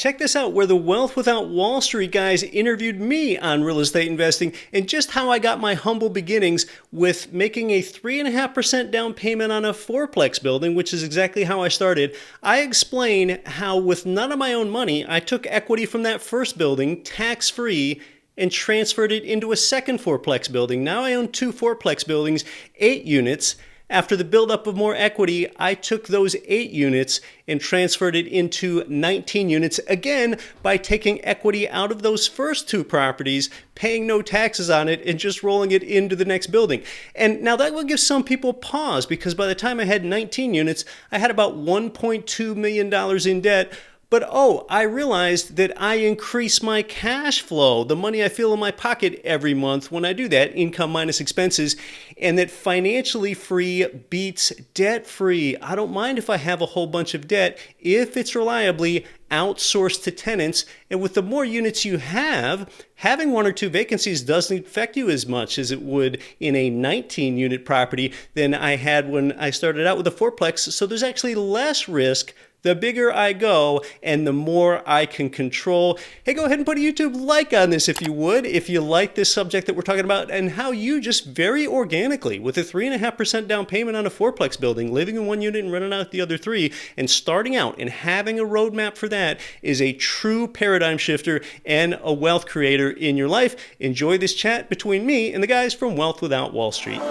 Check this out, where the Wealth Without Wall Street guys interviewed me on real estate investing and just how I got my humble beginnings with making a 3.5% down payment on a fourplex building, which is exactly how I started. I explain how with none of my own money, I took equity from that first building, tax-free, and transferred it into a second fourplex building. Now I own two fourplex buildings, 8 units. After the buildup of more equity, I took those 8 units and transferred it into 19 units, again, by taking equity out of those first 2 properties, paying no taxes on it, and just rolling it into the next building. And now that will give some people pause, because by the time I had 19 units, I had about $1.2 million in debt. But I realized that I increase my cash flow, the money I feel in my pocket every month when I do that, income minus expenses, and that financially free beats debt free. I don't mind if I have a whole bunch of debt if it's reliably outsourced to tenants. And with the more units you have, having 1 or 2 vacancies doesn't affect you as much as it would in a 19 unit property than I had when I started out with a fourplex. So there's actually less risk the bigger I go and the more I can control. Hey, go ahead and put a YouTube like on this if you would, if you like this subject that we're talking about and how you just very organically, with a 3.5% down payment on a fourplex building, living in 1 unit and renting out the other 3, and starting out and having a roadmap for that is a true paradigm shifter and a wealth creator in your life. Enjoy this chat between me and the guys from Wealth Without Wall Street.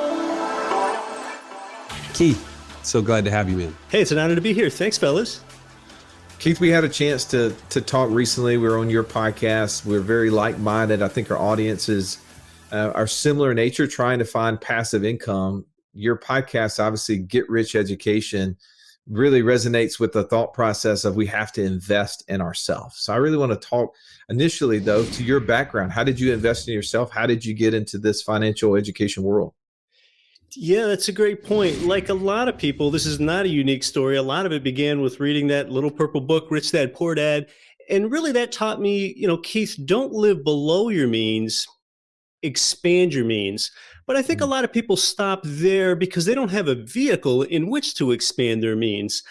Keith, so glad to have you in. Hey, it's an honor to be here. Thanks, fellas. Keith, we had a chance to talk recently. We were on your podcast. We're very like-minded. I think our audiences are similar in nature, trying to find passive income. Your podcast, obviously, Get Rich Education, really resonates with the thought process of we have to invest in ourselves. So I really want to talk initially, though, to your background. How did you invest in yourself? How did you get into this financial education world? Yeah, that's a great point. Like a lot of people, this is not a unique story. A lot of it began with reading that little purple book, Rich Dad, Poor Dad. And really that taught me, Keith, don't live below your means, expand your means. But I think a lot of people stop there because they don't have a vehicle in which to expand their means.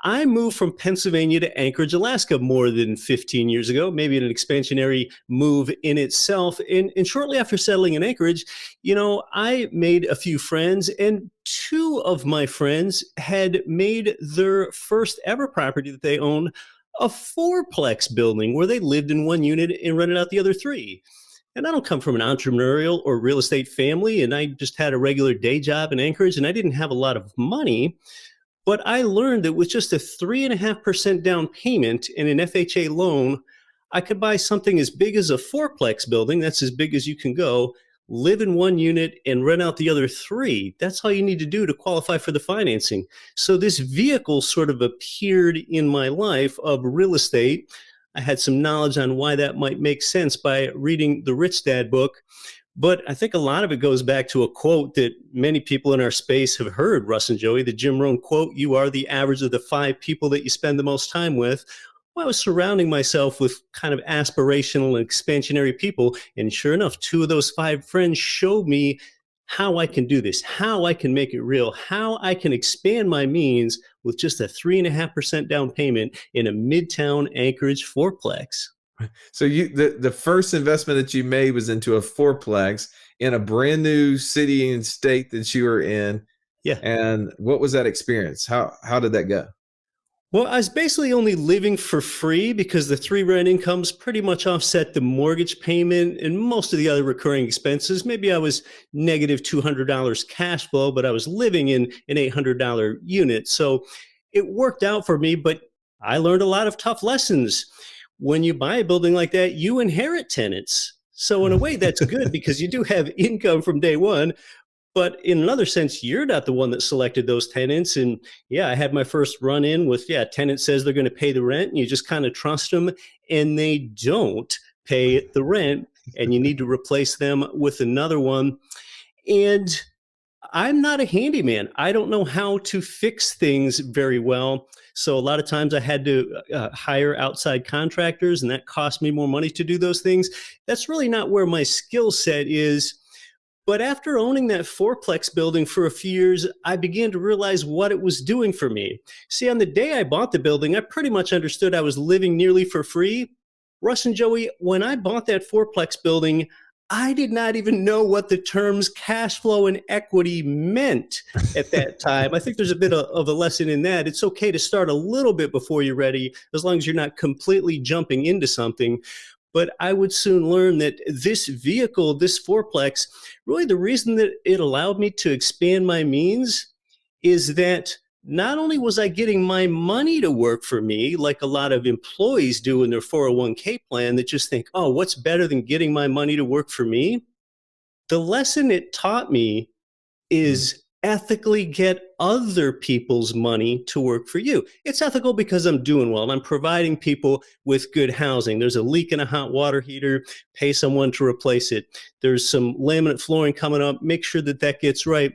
I moved from Pennsylvania to Anchorage, Alaska more than 15 years ago, maybe an expansionary move in itself. And shortly after settling in Anchorage, I made a few friends, and 2 of my friends had made their first ever property that they owned a fourplex building where they lived in 1 unit and rented out the other 3. And I don't come from an entrepreneurial or real estate family, and I just had a regular day job in Anchorage, and I didn't have a lot of money. But I learned that with just a 3.5% down payment and an FHA loan, I could buy something as big as a fourplex building. That's as big as you can go, live in 1 unit and rent out the other 3. That's all you need to do to qualify for the financing. So this vehicle sort of appeared in my life of real estate. I had some knowledge on why that might make sense by reading the Rich Dad book. But I think a lot of it goes back to a quote that many people in our space have heard, Russ and Joey, the Jim Rohn quote, "You are the average of the 5 people that you spend the most time with." Well, I was surrounding myself with kind of aspirational and expansionary people. And sure enough, 2 of those 5 friends showed me how I can do this, how I can make it real, how I can expand my means with just a 3.5% down payment in a midtown Anchorage fourplex. So the first investment that you made was into a fourplex in a brand new city and state that you were in. Yeah. And what was that experience? How did that go? Well, I was basically only living for free because the 3 rent incomes pretty much offset the mortgage payment and most of the other recurring expenses. Maybe I was negative $200 cash flow, but I was living in an $800 unit. So it worked out for me, but I learned a lot of tough lessons. When you buy a building like that, you inherit tenants. So in a way, that's good because you do have income from day one. But in another sense, you're not the one that selected those tenants. And yeah, I had my first run in with, tenant says they're going to pay the rent. And you just kind of trust them and they don't pay the rent and you need to replace them with another one. And I'm not a handyman. I don't know how to fix things very well. So a lot of times I had to hire outside contractors, and that cost me more money to do those things. That's really not where my skill set is. But after owning that fourplex building for a few years, I began to realize what it was doing for me. See, on the day I bought the building, I pretty much understood I was living nearly for free. Russ and Joey, when I bought that fourplex building, I did not even know what the terms cash flow and equity meant at that time. I think there's a bit of a lesson in that. It's okay to start a little bit before you're ready, as long as you're not completely jumping into something. But I would soon learn that this vehicle, this fourplex, really the reason that it allowed me to expand my means is that not only was I getting my money to work for me, like a lot of employees do in their 401k plan that just think, oh, what's better than getting my money to work for me? The lesson it taught me is ethically get other people's money to work for you. It's ethical because I'm doing well and I'm providing people with good housing. There's a leak in a hot water heater, pay someone to replace it. There's some laminate flooring coming up, make sure that that gets right.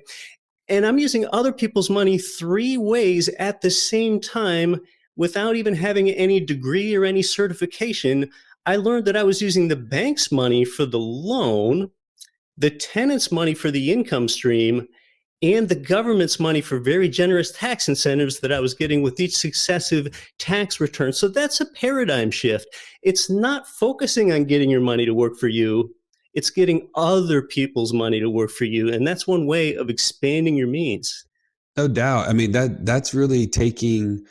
And I'm using other people's money three ways at the same time without even having any degree or any certification. I learned that I was using the bank's money for the loan, the tenant's money for the income stream, and the government's money for very generous tax incentives that I was getting with each successive tax return. So that's a paradigm shift. It's not focusing on getting your money to work for you. It's getting other people's money to work for you. And that's one way of expanding your means. No doubt. I mean, that's really taking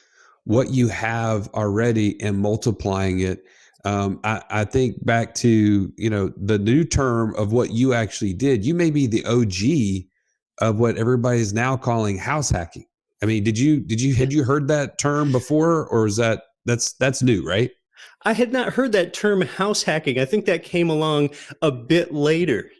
what you have already and multiplying it. I think back to, the new term of what you actually did. You may be the OG of what everybody is now calling house hacking. I mean, had you heard that term before, or is that's new, right? I had not heard that term house hacking. I think that came along a bit later.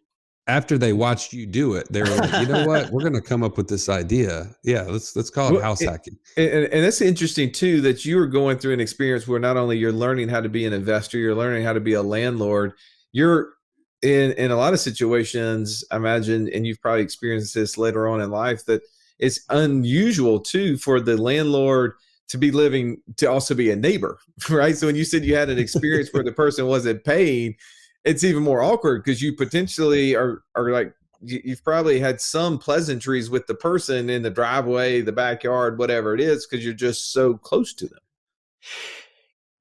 After they watched you do it, they were like, you know what? We're going to come up with this idea. Yeah, let's call it house hacking. And that's interesting too, that you were going through an experience where not only you're learning how to be an investor, you're learning how to be a landlord. You're in a lot of situations, I imagine, and you've probably experienced this later on in life, that it's unusual too for the landlord to be living to also be a neighbor, right? So when you said you had an experience where the person wasn't paying, it's even more awkward because you potentially are like, you've probably had some pleasantries with the person in the driveway, the backyard, whatever it is, because you're just so close to them.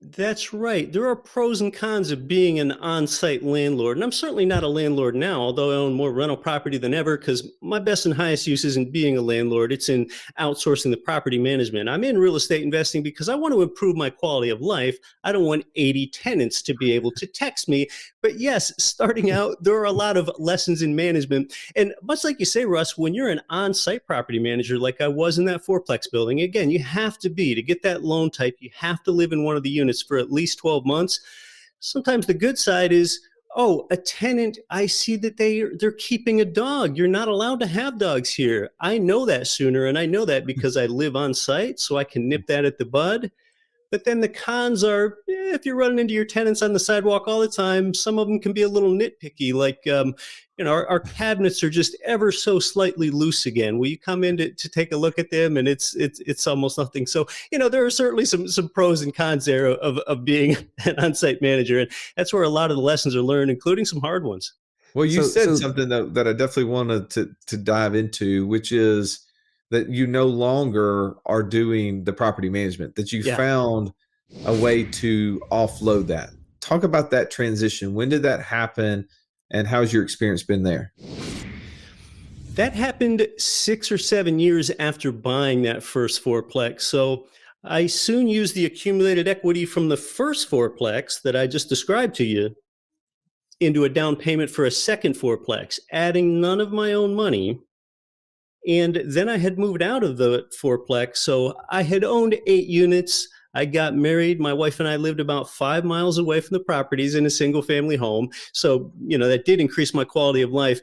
That's right. There are pros and cons of being an on-site landlord. And I'm certainly not a landlord now, although I own more rental property than ever, because my best and highest use isn't being a landlord. It's in outsourcing the property management. I'm in real estate investing because I want to improve my quality of life. I don't want 80 tenants to be able to text me. But yes, starting out, there are a lot of lessons in management. And much like you say, Russ, when you're an on-site property manager, like I was in that fourplex building, again, you have to get that loan type, you have to live in one of the units for at least 12 months. Sometimes the good side is, oh, a tenant, I see that they're keeping a dog. You're not allowed to have dogs here. I know that sooner, and I know that because I live on site, so I can nip that at the bud. But then the cons are, if you're running into your tenants on the sidewalk all the time, some of them can be a little nitpicky. Like, our cabinets are just ever so slightly loose again. Will you come in to take a look at them? And it's almost nothing. So, there are certainly some pros and cons there of being an on-site manager. And that's where a lot of the lessons are learned, including some hard ones. Well, you said something that I definitely wanted to dive into, which is that you no longer are doing the property management, that you found a way to offload that. Talk about that transition. When did that happen, and how's your experience been there? That happened 6 or 7 years after buying that first fourplex. So I soon used the accumulated equity from the first fourplex that I just described to you into a down payment for a second fourplex, adding none of my own money. And then I had moved out of the fourplex. So I had owned 8 units. I got married. My wife and I lived about 5 miles away from the properties in a single family home. So, that did increase my quality of life.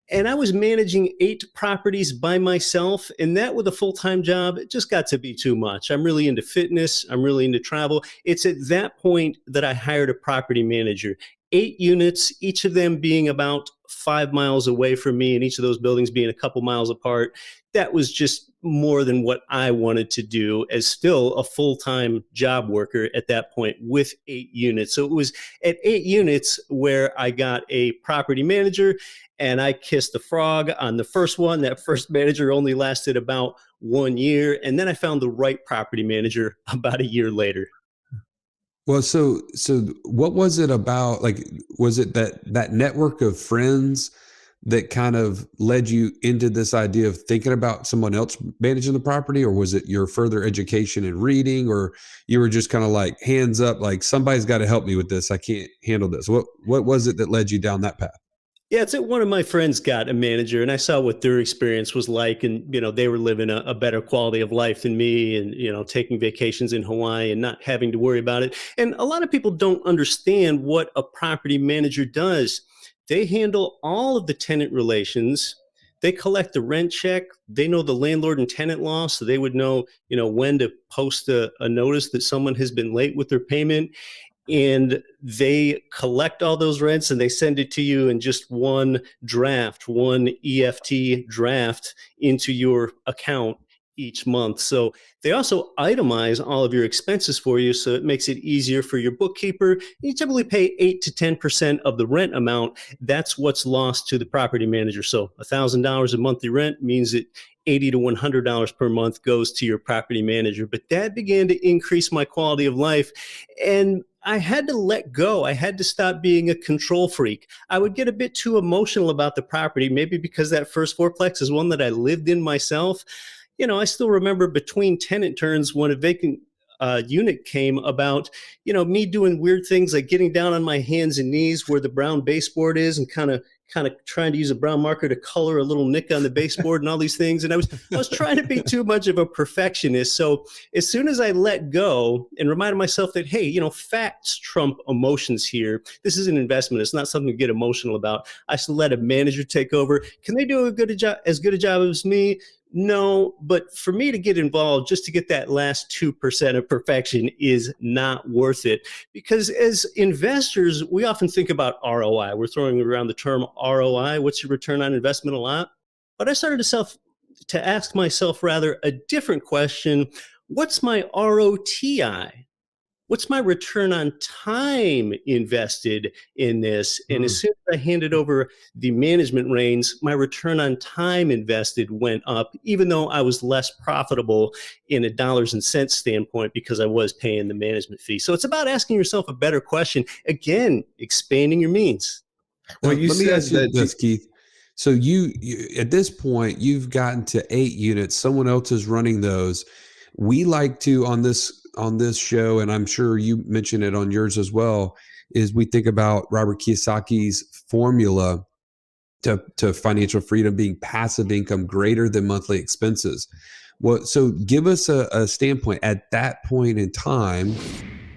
And I was managing 8 properties by myself. And that with a full-time job, it just got to be too much. I'm really into fitness. I'm really into travel. It's at that point that I hired a property manager. 8 units, each of them being about 5 miles away from me, and each of those buildings being a couple miles apart. That was just more than what I wanted to do as still a full-time job worker at that point with 8 units. So it was at 8 units where I got a property manager, and I kissed the frog on the first one. That first manager only lasted about 1 year. And then I found the right property manager about a year later. Well, so what was it about? Like, was it that network of friends that kind of led you into this idea of thinking about someone else managing the property, or was it your further education and reading, or you were just kind of like hands up, like somebody's got to help me with this. I can't handle this. What was it that led you down that path? Yeah, it's one of my friends got a manager, and I saw what their experience was like, and they were living a better quality of life than me, and taking vacations in Hawaii and not having to worry about it. And a lot of people don't understand what a property manager does. They handle all of the tenant relations. They collect the rent check. They know the landlord and tenant law, so they would know, when to post a notice that someone has been late with their payment, and they collect all those rents and they send it to you in just one draft, one EFT draft into your account each month. So they also itemize all of your expenses for you, so it makes it easier for your bookkeeper. You typically pay 8 to 10% of the rent amount. That's what's lost to the property manager. So $1,000 a monthly rent means that $80 to $100 per month goes to your property manager. But that began to increase my quality of life. And I had to let go. I had to stop being a control freak. I would get a bit too emotional about the property, maybe because that first fourplex is one that I lived in myself. I still remember between tenant turns when a vacant unit came about, me doing weird things like getting down on my hands and knees where the brown baseboard is and kind of trying to use a brown marker to color a little nick on the baseboard and all these things. And I was trying to be too much of a perfectionist. So as soon as I let go and reminded myself that, hey, facts trump emotions here. This is an investment. It's not something to get emotional about. I should let a manager take over. Can they do as good a job as me? No, but for me to get involved just to get that last 2% of perfection is not worth it. Because as investors, we often think about ROI. We're throwing around the term ROI. What's your return on investment a lot? But I started to ask myself rather a different question. What's my ROTI? What's my return on time invested in this? And as soon as I handed over the management reins, my return on time invested went up, even though I was less profitable in a dollars and cents standpoint because I was paying the management fee. So it's about asking yourself a better question. Again, expanding your means. Well, Let me ask you this, Keith. So you at this point, you've gotten to 8 units. Someone else is running those. We like to on this show, and I'm sure you mentioned it on yours as well, is we think about Robert Kiyosaki's formula to financial freedom being passive income greater than monthly expenses. Well, so give us a standpoint at that point in time.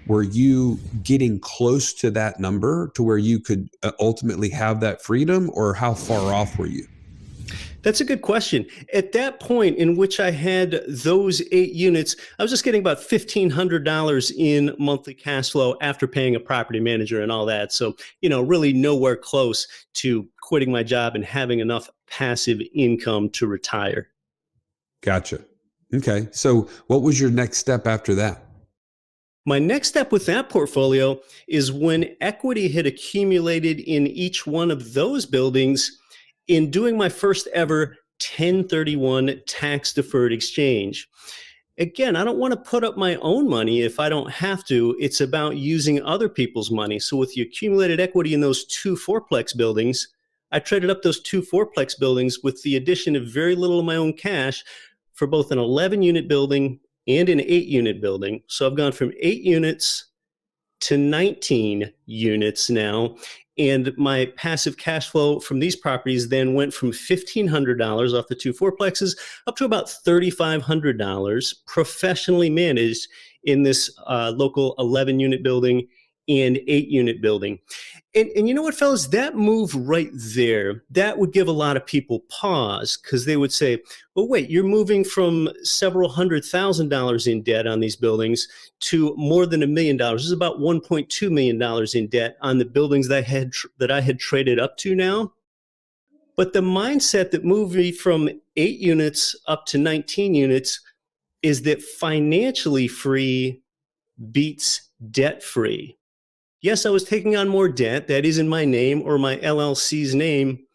Were you getting close to that number to where you could ultimately have that freedom, or how far off were you? That's a good question. At that point in which I had those 8 units, I was just getting about $1,500 in monthly cash flow after paying a property manager and all that. So, really nowhere close to quitting my job and having enough passive income to retire. Gotcha. Okay. So what was your next step after that? My next step with that portfolio is when equity had accumulated in each one of those buildings, in doing my first ever 1031 tax deferred exchange. Again, I don't want to put up my own money if I don't have to. It's about using other people's money. So with the accumulated equity in those 2 fourplex buildings, I traded up those 2 fourplex buildings with the addition of very little of my own cash for both an 11-unit building and an 8-unit building. So I've gone from 8 units to 19 units now. And my passive cash flow from these properties then went from $1,500 off the 2 fourplexes up to about $3,500 professionally managed in this local 11-unit building and 8-unit building. And you know what, fellas, that move right there, that would give a lot of people pause, because they would say, well, wait, you're moving from several $100,000 in debt on these buildings to more than $1 million. This is about $1.2 million in debt on the buildings that I had traded up to now. But the mindset that moved me from 8 units up to 19 units is that financially free beats debt free. Yes, I was taking on more debt. That is in my name or my LLC's name.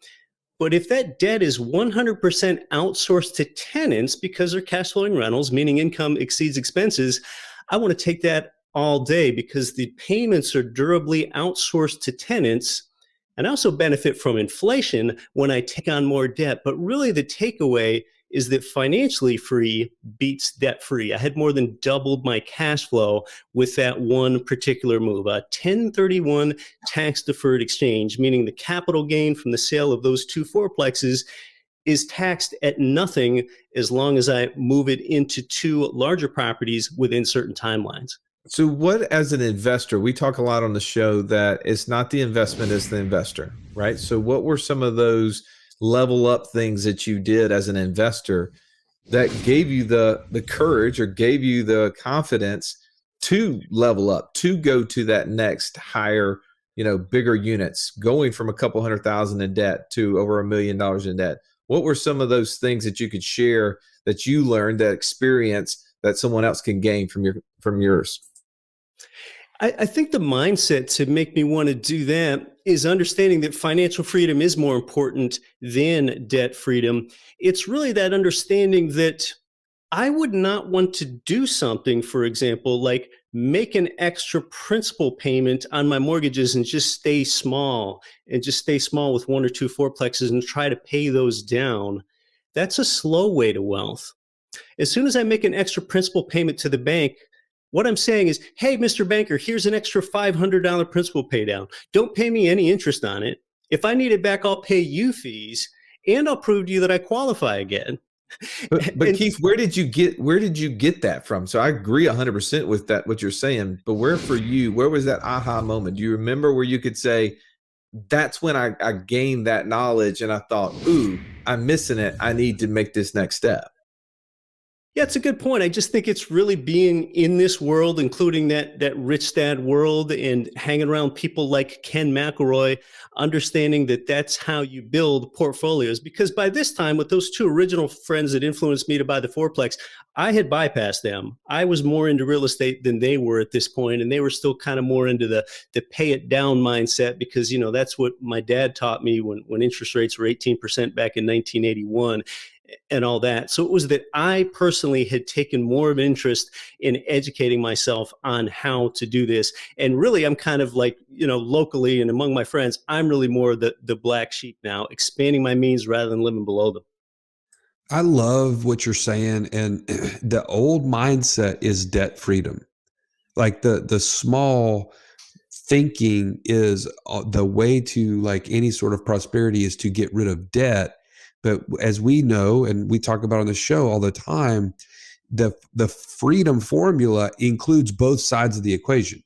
But if that debt is 100% outsourced to tenants because they're cash flowing rentals, meaning income exceeds expenses, I want to take that all day because the payments are durably outsourced to tenants. And I also benefit from inflation when I take on more debt. But really, the takeaway is that financially free beats debt free. I had more than doubled my cash flow with that one particular move, a 1031 tax deferred exchange, meaning the capital gain from the sale of those two fourplexes is taxed at nothing as long as I move it into two larger properties within certain timelines. So what, as an investor, we talk a lot on the show that it's not the investment, it's the investor, right? So what were some of those level up things that you did as an investor that gave you the courage or gave you the confidence to level up, to go to that next higher, bigger units, going from a couple $100,000 in debt to over $1 million in debt? What were some of those things that you could share that you learned, that experience that someone else can gain from yours? I think the mindset to make me want to do that is understanding that financial freedom is more important than debt freedom. It's really that understanding that I would not want to do something, for example, like make an extra principal payment on my mortgages and just stay small with one or two fourplexes and try to pay those down. That's a slow way to wealth. As soon as I make an extra principal payment to the bank, what I'm saying is, hey, Mr. Banker, here's an extra $500 principal pay down. Don't pay me any interest on it. If I need it back, I'll pay you fees and I'll prove to you that I qualify again. But Keith, where did you get that from? So I agree 100% with that, what you're saying, but where was that aha moment? Do you remember where you could say, that's when I gained that knowledge and I thought, ooh, I'm missing it. I need to make this next step. Yeah, it's a good point. I just think it's really being in this world, including that rich dad world, and hanging around people like Ken McElroy, understanding that that's how you build portfolios. Because by this time, with those two original friends that influenced me to buy the fourplex, I had bypassed them. I was more into real estate than they were at this point, and they were still kind of more into the pay it down mindset because, that's what my dad taught me when interest rates were 18% back in 1981. And all that. So it was that I personally had taken more of an interest in educating myself on how to do this. And really, I'm kind of like, locally and among my friends, I'm really more the black sheep now, expanding my means rather than living below them. I love what you're saying. And the old mindset is debt freedom. Like the small thinking is the way to like any sort of prosperity is to get rid of debt. But as we know, and we talk about on the show all the time, the freedom formula includes both sides of the equation.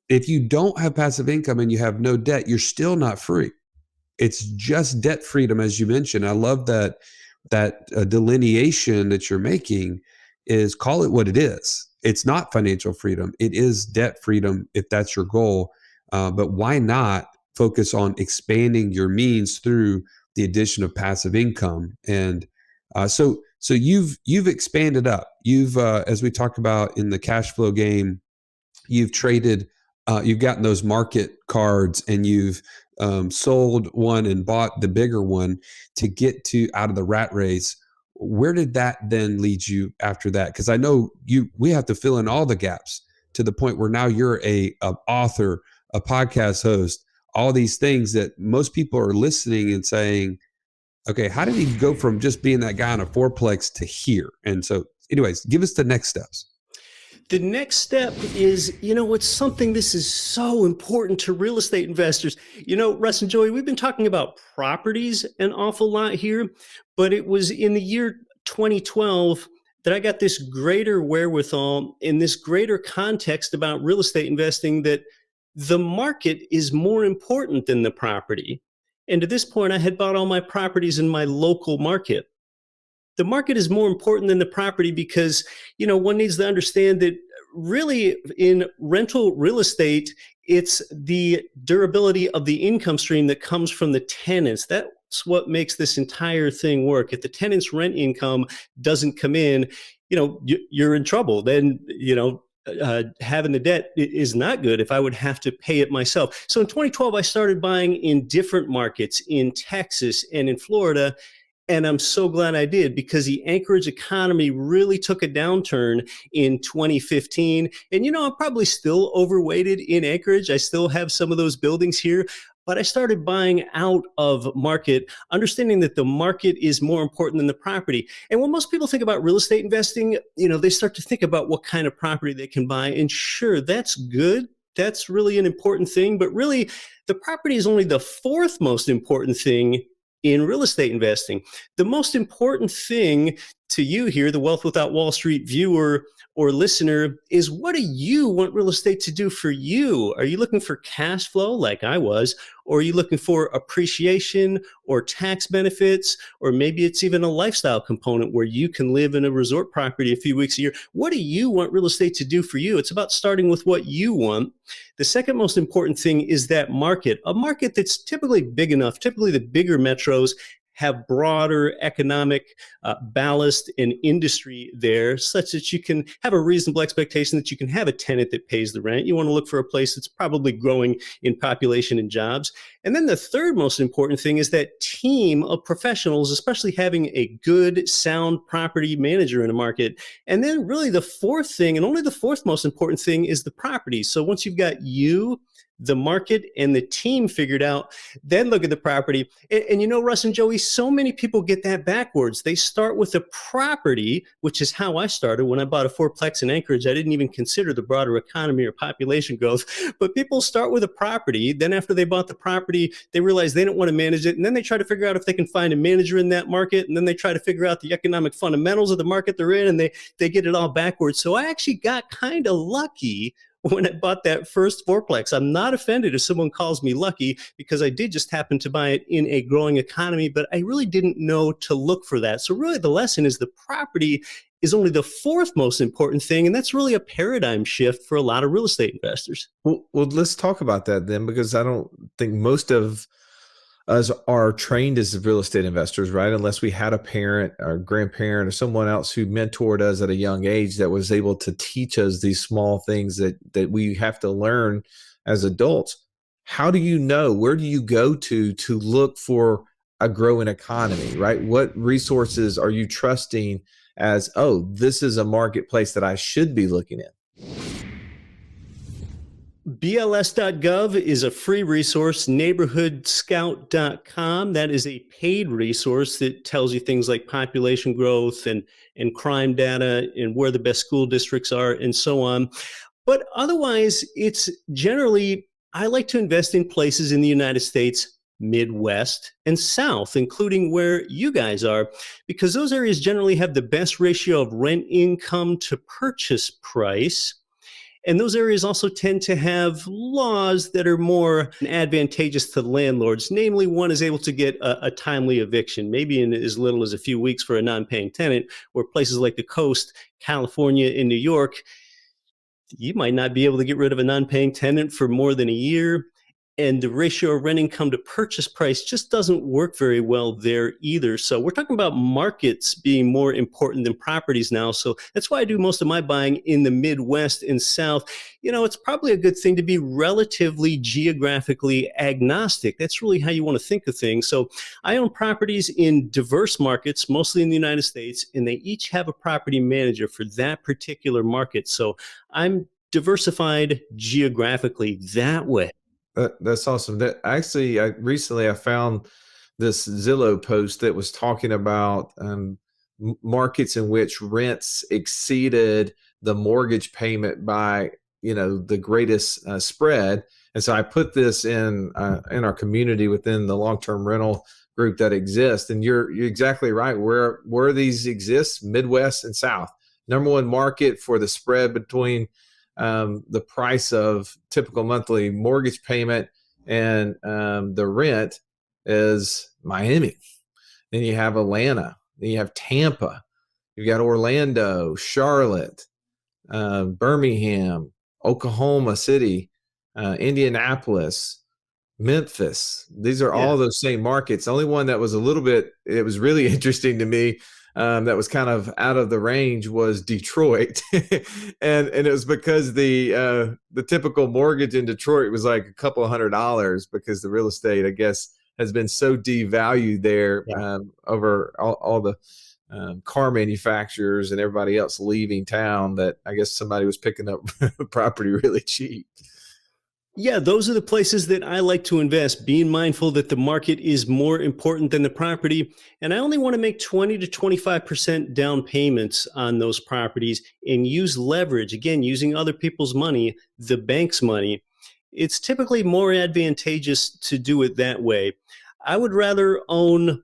If you don't have passive income and you have no debt, you're still not free. It's just debt freedom, as you mentioned. I love that delineation that you're making is call it what it is. It's not financial freedom. It is debt freedom if that's your goal. But why not focus on expanding your means through the addition of passive income? And so you've expanded up. You've, as we talked about in the cash flow game, you've traded, you've gotten those market cards and you've sold one and bought the bigger one to get to out of the rat race. Where did that then lead you after that? Because I know we have to fill in all the gaps to the point where now you're a author, a podcast host, all these things that most people are listening and saying, okay, how did he go from just being that guy on a fourplex to here? And so anyways, give us the next steps. The next step is, it's something this is so important to real estate investors. Russ and Joey, we've been talking about properties an awful lot here, but it was in the year 2012 that I got this greater wherewithal in this greater context about real estate investing that the market is more important than the property. And to this point, I had bought all my properties in my local market. The market is more important than the property because, one needs to understand that really in rental real estate, it's the durability of the income stream that comes from the tenants. That's what makes this entire thing work. If the tenant's rent income doesn't come in, you're in trouble. Then, having the debt is not good if I would have to pay it myself. So in 2012, I started buying in different markets in Texas and in Florida. And I'm so glad I did, because the Anchorage economy really took a downturn in 2015. And, I'm probably still overweighted in Anchorage. I still have some of those buildings here, but I started buying out of market, understanding that the market is more important than the property. And when most people think about real estate investing, they start to think about what kind of property they can buy. And sure, that's good. That's really an important thing. But really, the property is only the fourth most important thing in real estate investing. The most important thing to you here, the Wealth Without Wall Street viewer or listener, is what do you want real estate to do for you? Are you looking for cash flow like I was? Or are you looking for appreciation or tax benefits? Or maybe it's even a lifestyle component where you can live in a resort property a few weeks a year. What do you want real estate to do for you? It's about starting with what you want. The second most important thing is that market, a market that's typically big enough. Typically the bigger metros have broader economic ballast and industry there, such that you can have a reasonable expectation that you can have a tenant that pays the rent. You want to look for a place that's probably growing in population and jobs. And then the third most important thing is that team of professionals, especially having a good, sound property manager in a market. And then really the fourth thing, and only the fourth most important thing, is the property. So once you've got you, the market, and the team figured out, then look at the property. And Russ and Joey, so many people get that backwards. They start with the property, which is how I started when I bought a fourplex in Anchorage. I didn't even consider the broader economy or population growth. But people start with a property. Then after they bought the property, they realize they don't want to manage it. And then they try to figure out if they can find a manager in that market. And then they try to figure out the economic fundamentals of the market they're in. And they get it all backwards. So I actually got kind of lucky when I bought that first fourplex. I'm not offended if someone calls me lucky, because I did just happen to buy it in a growing economy, but I really didn't know to look for that. So really the lesson is the property is only the fourth most important thing. And that's really a paradigm shift for a lot of real estate investors. Well, let's talk about that then, because I don't think most of us are trained as real estate investors, right? Unless we had a parent or grandparent or someone else who mentored us at a young age that was able to teach us these small things that we have to learn as adults. How do you know? Where do you go to look for a growing economy, right? What resources are you trusting as, oh, this is a marketplace that I should be looking at? BLS.gov is a free resource. NeighborhoodScout.com, that is a paid resource that tells you things like population growth and crime data and where the best school districts are and so on. But otherwise, it's generally, I like to invest in places in the United States, Midwest and South, including where you guys are, because those areas generally have the best ratio of rent income to purchase price. And those areas also tend to have laws that are more advantageous to landlords. Namely, one is able to get a timely eviction, maybe in as little as a few weeks for a non-paying tenant, where places like the coast, California and New York, you might not be able to get rid of a non-paying tenant for more than a year. And the ratio of rent income to purchase price just doesn't work very well there either. So we're talking about markets being more important than properties now. So that's why I do most of my buying in the Midwest and South. It's probably a good thing to be relatively geographically agnostic. That's really how you want to think of things. So I own properties in diverse markets, mostly in the United States, and they each have a property manager for that particular market. So I'm diversified geographically that way. That's awesome. That actually, recently I found this Zillow post that was talking about markets in which rents exceeded the mortgage payment by the greatest spread. And so I put this in our community within the long-term rental group that exists. And you're exactly right. Where these exist, Midwest and South. Number one market for the spread between the price of typical monthly mortgage payment and the rent is Miami. Then you have Atlanta. Then you have Tampa. You've got Orlando, Charlotte, Birmingham, Oklahoma City, Indianapolis, Memphis. These are Yeah. all those same markets. The only one that was it was really interesting to me, that was kind of out of the range was Detroit. And it was because the typical mortgage in Detroit was like a couple of $100 because the real estate, I guess, has been so devalued there, Yeah. over all the car manufacturers and everybody else leaving town, that I guess somebody was picking up property really cheap. Yeah, those are the places that I like to invest, being mindful that the market is more important than the property. And I only want to make 20 to 25% down payments on those properties and use leverage, again, using other people's money, the bank's money. It's typically more advantageous to do it that way. I would rather own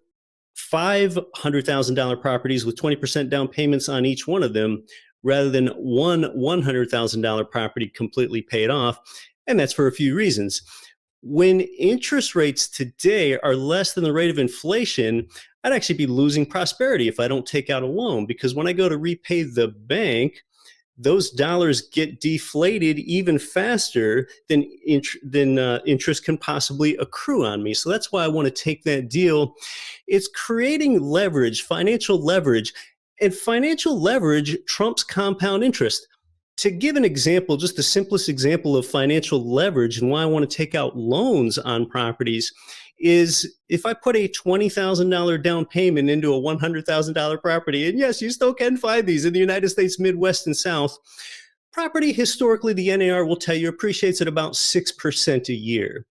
$500,000 properties with 20% down payments on each one of them rather than one $100,000 property completely paid off. And that's for a few reasons. When interest rates today are less than the rate of inflation, I'd actually be losing prosperity if I don't take out a loan, because when I go to repay the bank, those dollars get deflated even faster than interest can possibly accrue on me. So that's why I want to take that deal. It's creating leverage, financial leverage, and financial leverage trumps compound interest. To give an example, just the simplest example of financial leverage and why I want to take out loans on properties is if I put a $20,000 down payment into a $100,000 property, and yes, you still can find these in the United States Midwest and South, property historically, the NAR will tell you appreciates at about 6% a year.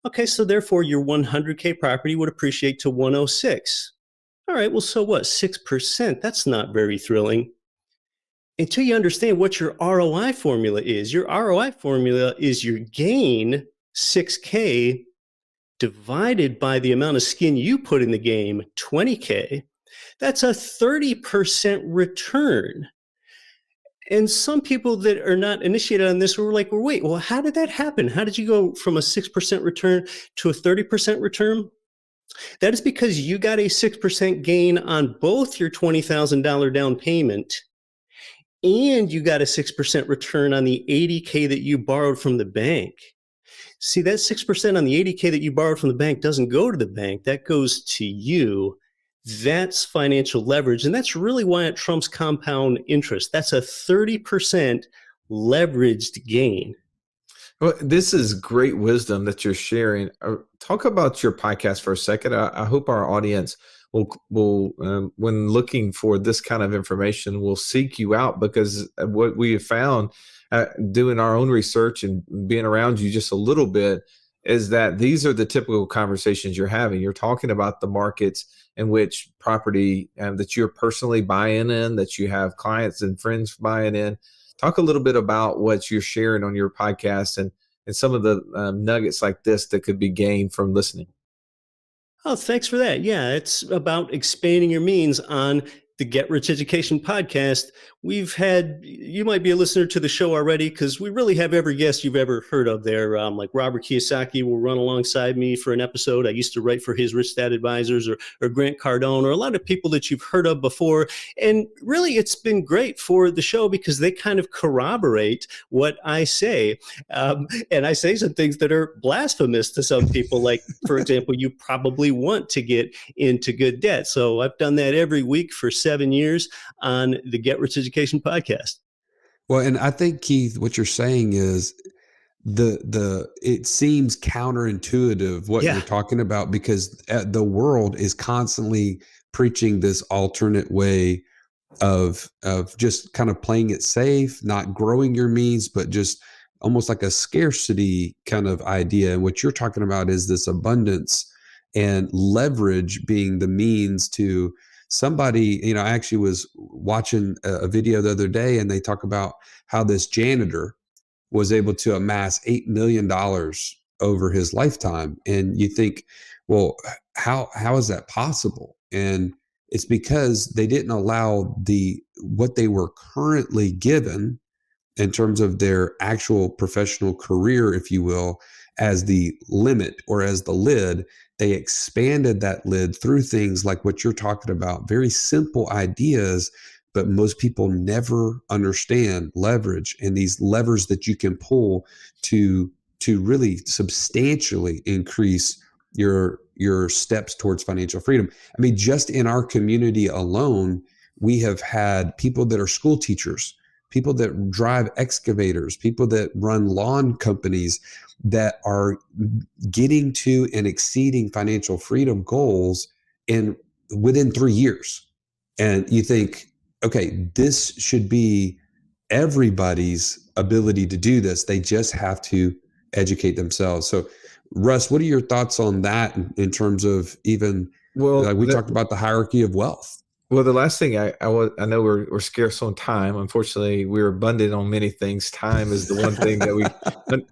Okay, so therefore your 100K property would appreciate to 106. All right, well, so what? 6%, that's not very thrilling until you understand what your ROI formula is. Your ROI formula is your gain, 6K, divided by the amount of skin you put in the game, 20K. That's a 30% return. And some people that are not initiated on this were like, well, wait, well, how did that happen? How did you go from a 6% return to a 30% return? That is because you got a 6% gain on both your $20,000 down payment and you got a 6% return on the 80K that you borrowed from the bank. See, that 6% on the 80K that you borrowed from the bank doesn't go to the bank. That goes to you. That's financial leverage. And that's really why it trumps compound interest. That's a 30% leveraged gain. Well, this is great wisdom that you're sharing. Talk about your podcast for a second. I hope our audience will when looking for this kind of information, will seek you out, because what we have found, doing our own research and being around you just a little bit, is that these are the typical conversations you're having. You're talking about the markets in which property that you're personally buying in, that you have clients and friends buying in. Talk a little bit about what you're sharing on your podcast, and some of the nuggets like this that could be gained from listening. Oh, thanks for that. Yeah, it's about expanding your means on the Get Rich Education podcast. You might be a listener to the show already, because we really have every guest you've ever heard of there. Like Robert Kiyosaki will run alongside me for an episode. I used to write for his Rich Dad Advisors, or Grant Cardone, or a lot of people that you've heard of before. And really, it's been great for the show because they kind of corroborate what I say. And I say some things that are blasphemous to some people. Like, for example, you probably want to get into good debt. So I've done that every week for 7 years on the Get Rich Education podcast. Well, and I think, Keith, what you're saying is it seems counterintuitive what Yeah. you're talking about, because the world is constantly preaching this alternate way of just kind of playing it safe, not growing your means, but just almost like a scarcity kind of idea. And what you're talking about is this abundance and leverage being the means to somebody. I actually was watching a video the other day, and they talk about how this janitor was able to amass $8 million over his lifetime. And you think, well, how is that possible? And it's because they didn't allow what they were currently given in terms of their actual professional career, if you will, as the limit or as the lid. They expanded that lid through things like what you're talking about, very simple ideas, but most people never understand leverage and these levers that you can pull to to really substantially increase your steps towards financial freedom. I mean, just in our community alone, we have had people that are school teachers, people that drive excavators, people that run lawn companies that are getting to and exceeding financial freedom goals in within 3 years. And you think, okay, this should be everybody's ability to do this. They just have to educate themselves. So, Russ, what are your thoughts on that in terms of even Well, like we talked about the hierarchy of wealth? well, the last thing I know we're scarce on time. Unfortunately, we're abundant on many things. Time is the one thing that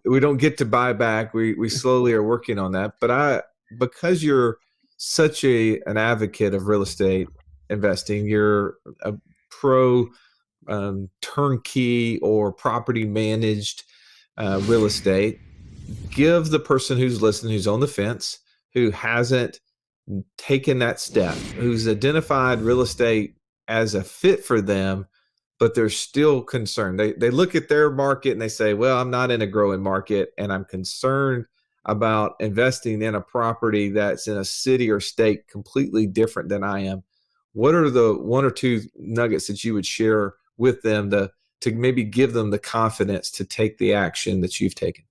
we don't get to buy back. We slowly are working on that. But because you're such an advocate of real estate investing, you're a pro turnkey or property managed real estate. Give the person who's listening, who's on the fence, who hasn't taken that step, who's identified real estate as a fit for them, but they're still concerned. They look at their market and they say, well, I'm not in a growing market and I'm concerned about investing in a property that's in a city or state completely different than I am. What are the one or two nuggets that you would share with them to maybe give them the confidence to take the action that you've taken?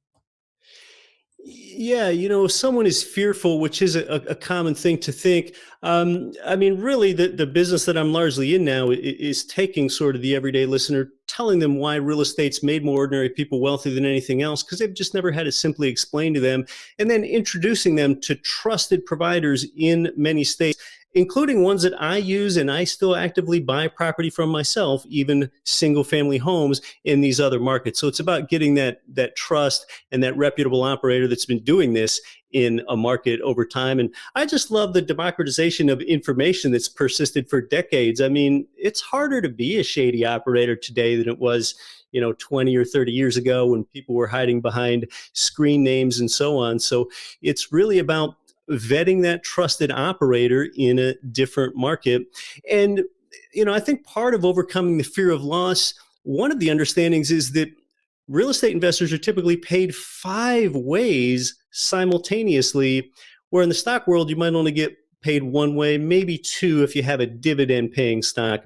Yeah, if someone is fearful, which is a common thing to think, I mean, really, the business that I'm largely in now is taking sort of the everyday listener, telling them why real estate's made more ordinary people wealthy than anything else, because they've just never had it simply explained to them, and then introducing them to trusted providers in many states, including ones that I use and I still actively buy property from myself, even single family homes in these other markets. So it's about getting that trust and that reputable operator that's been doing this in a market over time. And I just love the democratization of information that's persisted for decades. I mean, it's harder to be a shady operator today than it was 20 or 30 years ago when people were hiding behind screen names and so on. So it's really about vetting that trusted operator in a different market. And, I think part of overcoming the fear of loss, one of the understandings is that real estate investors are typically paid 5 ways simultaneously, where in the stock world, you might only get paid one way, maybe 2 if you have a dividend paying stock.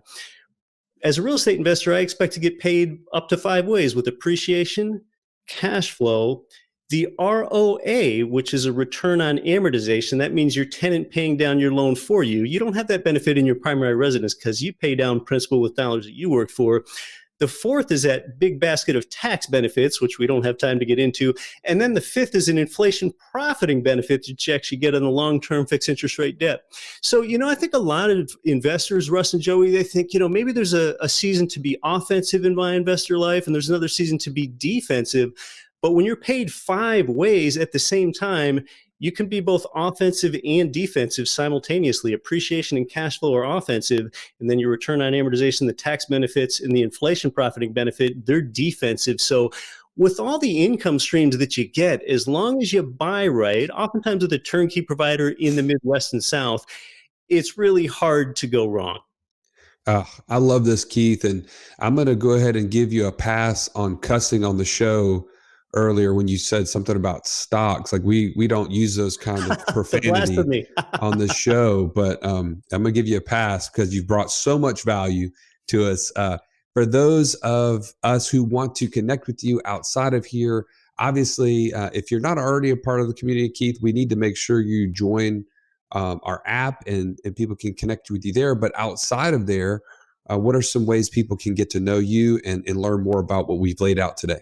As a real estate investor, I expect to get paid up to 5 ways with appreciation, cash flow, the ROA, which is a return on amortization. That means your tenant paying down your loan for you. You don't have that benefit in your primary residence because you pay down principal with dollars that you work for. The fourth is that big basket of tax benefits, which we don't have time to get into. And then the fifth is an inflation profiting benefit that you actually get on the long-term fixed interest rate debt. So, I think a lot of investors, Russ and Joey, they think, maybe there's a season to be offensive in my investor life and there's another season to be defensive. But when you're paid 5 ways at the same time, you can be both offensive and defensive simultaneously. Appreciation and cash flow are offensive, and then your return on amortization, the tax benefits, and the inflation profiting benefit, they're defensive. So with all the income streams that you get, as long as you buy right, oftentimes with a turnkey provider in the Midwest and South, it's really hard to go wrong. I love this, Keith, and I'm going to go ahead and give you a pass on cussing on the show earlier when you said something about stocks. Like we don't use those kind of profanity on the show, but I'm going to give you a pass because you've brought so much value to us. For those of us who want to connect with you outside of here, obviously, if you're not already a part of the community, Keith, we need to make sure you join our app and people can connect with you there. But outside of there, what are some ways people can get to know you and learn more about what we've laid out today?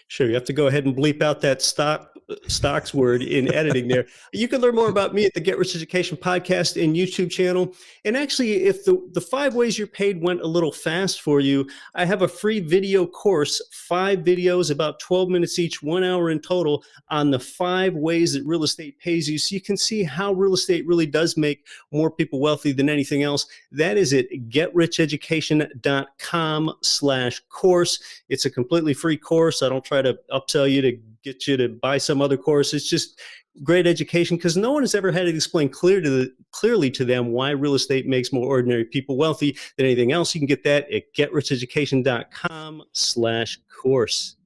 Sure, you have to go ahead and bleep out that stocks word in editing there. You can learn more about me at the Get Rich Education podcast and YouTube channel. And actually, if the 5 ways you're paid went a little fast for you, I have a free video course, 5 videos, about 12 minutes each, 1 hour in total, on the 5 ways that real estate pays you. So you can see how real estate really does make more people wealthy than anything else. That is at getricheducation.com/course. It's a completely free course. I don't try to upsell you to get you to buy some other course. It's just great education because no one has ever had it explained clearly to them why real estate makes more ordinary people wealthy than anything else. You can get that at getricheducation.com/course.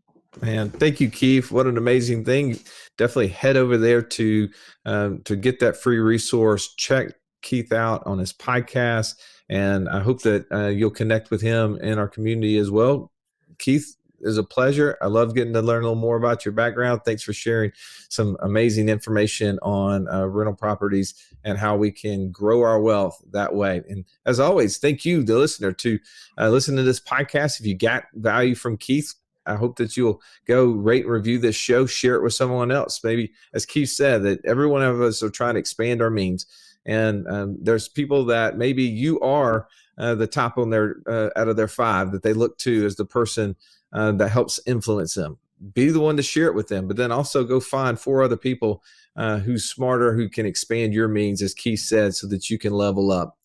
Man, thank you, Keith. What an amazing thing. Definitely head over there to get that free resource. Check Keith out on his podcast, and I hope that you'll connect with him in our community as well. Keith, is a pleasure. I love getting to learn a little more about your background. Thanks for sharing some amazing information on rental properties and how we can grow our wealth that way. And as always, thank you, the listener, to listen to this podcast. If you got value from Keith, I hope that you'll go rate and review this show, share it with someone else. Maybe, as Keith said, that every one of us are trying to expand our means. And there's people that maybe you are the top on their out of their five that they look to as the person that helps influence them. Be the one to share it with them, but then also go find 4 other people who's smarter, who can expand your means, as Keith said, so that you can level up.